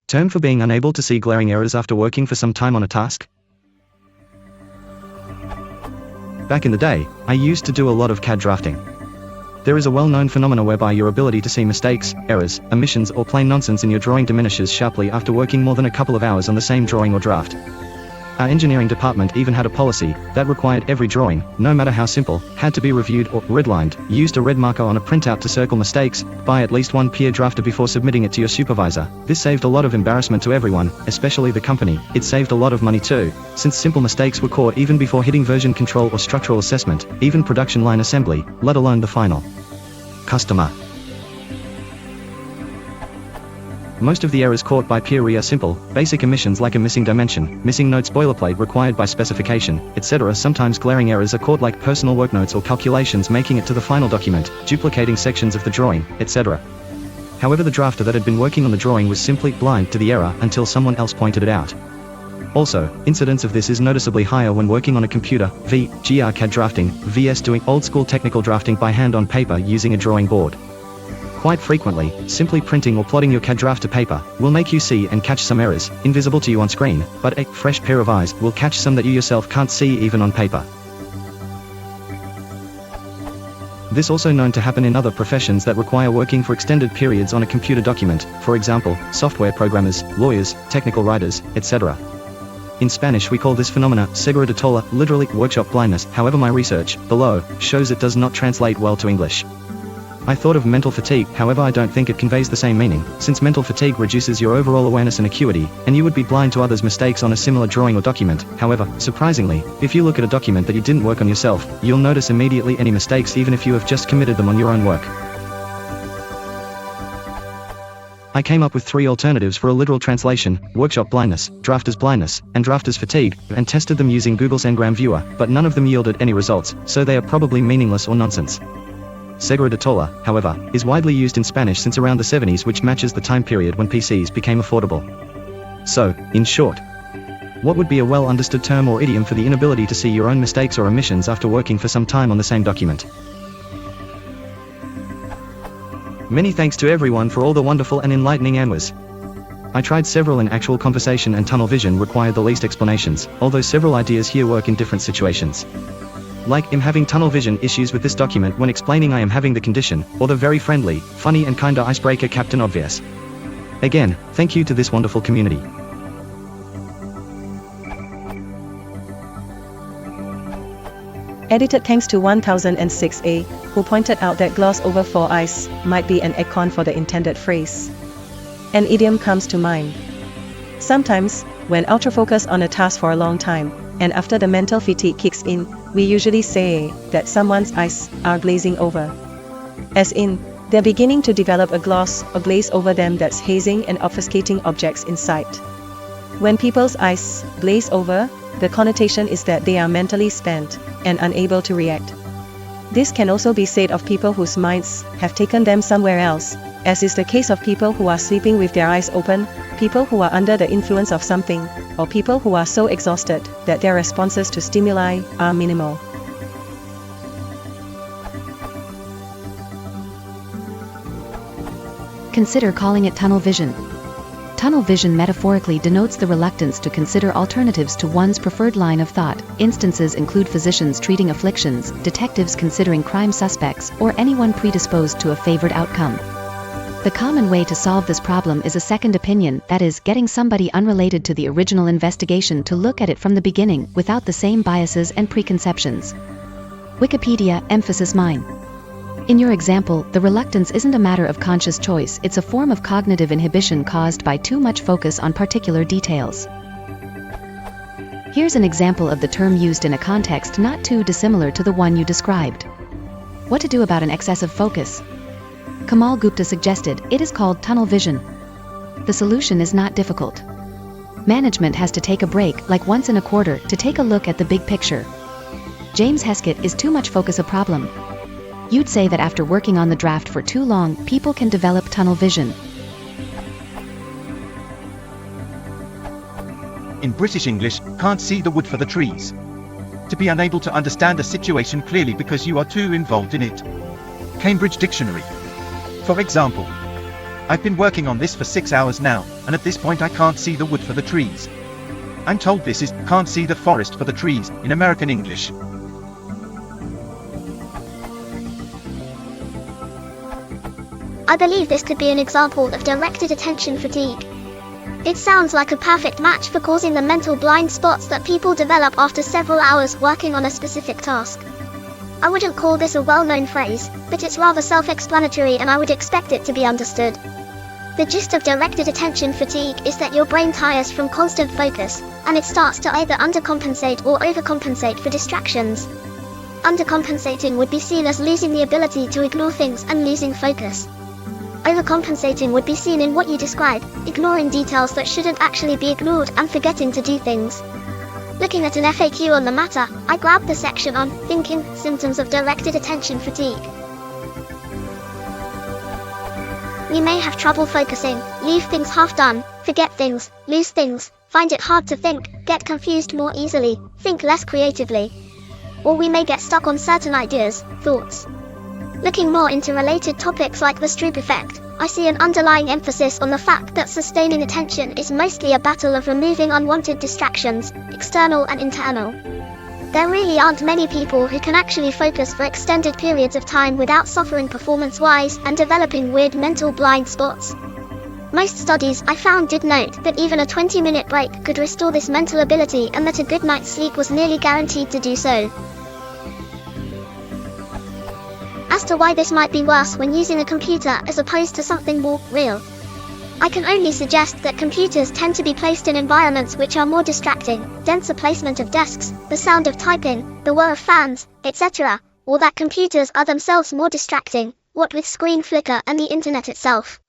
Term for being unable to see glaring errors after working for some time on a task. Back in the day, I used to do a lot of CAD drafting. There is a well-known phenomena whereby your ability to see mistakes, errors, omissions or plain nonsense in your drawing diminishes sharply after working more than a couple of hours on the same drawing or draft. Our engineering department even had a policy that required every drawing, no matter how simple, had to be reviewed or redlined, used a red marker on a printout to circle mistakes, by at least one peer drafter before submitting it to your supervisor. This saved a lot of embarrassment to everyone, especially the company. It saved a lot of money too, since simple mistakes were caught even before hitting version control or structural assessment, even production line assembly, let alone the final customer. Most of the errors caught by peer are simple, basic omissions like a missing dimension, missing notes boilerplate required by specification, etc. Sometimes glaring errors are caught like personal work notes or calculations making it to the final document, duplicating sections of the drawing, etc. However, the drafter that had been working on the drawing was simply blind to the error until someone else pointed it out. Also, incidence of this is noticeably higher when working on a computer, v.gr CAD drafting, vs doing old-school technical drafting by hand on paper using a drawing board. Quite frequently, simply printing or plotting your CAD draft to paper will make you see and catch some errors, invisible to you on screen, but a fresh pair of eyes will catch some that you yourself can't see even on paper. This also known to happen in other professions that require working for extended periods on a computer document, for example, software programmers, lawyers, technical writers, etc. In Spanish we call this phenomena ceguera de tola, literally workshop blindness. However, my research below shows it does not translate well to English. I thought of mental fatigue, however I don't think it conveys the same meaning, since mental fatigue reduces your overall awareness and acuity, and you would be blind to others' mistakes on a similar drawing or document. However, surprisingly, if you look at a document that you didn't work on yourself, you'll notice immediately any mistakes even if you have just committed them on your own work. I came up with 3 alternatives for a literal translation: workshop blindness, drafter's blindness, and drafter's fatigue, and tested them using Google's Ngram viewer, but none of them yielded any results, so they are probably meaningless or nonsense. Ceguera de tola, however, is widely used in Spanish since around the 70s, which matches the time period when PCs became affordable. So, in short, what would be a well-understood term or idiom for the inability to see your own mistakes or omissions after working for some time on the same document? Many thanks to everyone for all the wonderful and enlightening answers. I tried several in actual conversation, and tunnel vision required the least explanations, although several ideas here work in different situations. Like, I'm having tunnel vision issues with this document when explaining I am having the condition, or the very friendly, funny and kinda icebreaker Captain Obvious. Again, thank you to this wonderful community. Edited thanks to 1006A, who pointed out that gloss over for ice might be an eggcorn for the intended phrase. An idiom comes to mind. Sometimes, when ultra-focused on a task for a long time, and after the mental fatigue kicks in, we usually say that someone's eyes are glazing over. As in, they're beginning to develop a gloss or glaze over them that's hazing and obfuscating objects in sight. When people's eyes glaze over, the connotation is that they are mentally spent and unable to react. This can also be said of people whose minds have taken them somewhere else, as is the case of people who are sleeping with their eyes open, people who are under the influence of something, or people who are so exhausted that their responses to stimuli are minimal. Consider calling it tunnel vision. Tunnel vision metaphorically denotes the reluctance to consider alternatives to one's preferred line of thought. Instances include physicians treating afflictions, detectives considering crime suspects, or anyone predisposed to a favored outcome. The common way to solve this problem is a second opinion, that is, getting somebody unrelated to the original investigation to look at it from the beginning, without the same biases and preconceptions. Wikipedia, emphasis mine. In your example, the reluctance isn't a matter of conscious choice, it's a form of cognitive inhibition caused by too much focus on particular details. Here's an example of the term used in a context not too dissimilar to the one you described. What to do about an excessive focus? Kamal Gupta suggested, it is called tunnel vision. The solution is not difficult. Management has to take a break, like once in a quarter, to take a look at the big picture. James Heskett, is too much focus a problem? You'd say that after working on the draft for too long, people can develop tunnel vision. In British English, can't see the wood for the trees. To be unable to understand a situation clearly because you are too involved in it. Cambridge Dictionary. For example, I've been working on this for 6 hours now, and at this point I can't see the wood for the trees. I'm told this is can't see the forest for the trees in American English. I believe this could be an example of directed attention fatigue. It sounds like a perfect match for causing the mental blind spots that people develop after several hours working on a specific task. I wouldn't call this a well-known phrase, but it's rather self-explanatory and I would expect it to be understood. The gist of directed attention fatigue is that your brain tires from constant focus, and it starts to either undercompensate or overcompensate for distractions. Undercompensating would be seen as losing the ability to ignore things and losing focus. Overcompensating would be seen in what you describe, ignoring details that shouldn't actually be ignored and forgetting to do things. Looking at an FAQ on the matter, I grabbed the section on thinking, symptoms of directed attention fatigue. We may have trouble focusing, leave things half done, forget things, lose things, find it hard to think, get confused more easily, think less creatively. Or we may get stuck on certain ideas, thoughts. Looking more into related topics like the Stroop effect, I see an underlying emphasis on the fact that sustaining attention is mostly a battle of removing unwanted distractions, external and internal. There really aren't many people who can actually focus for extended periods of time without suffering performance-wise and developing weird mental blind spots. Most studies I found did note that even a 20-minute break could restore this mental ability and that a good night's sleep was nearly guaranteed to do so. As to why this might be worse when using a computer as opposed to something more real, I can only suggest that computers tend to be placed in environments which are more distracting, denser placement of desks, the sound of typing, the whir of fans, etc., or that computers are themselves more distracting, what with screen flicker and the internet itself.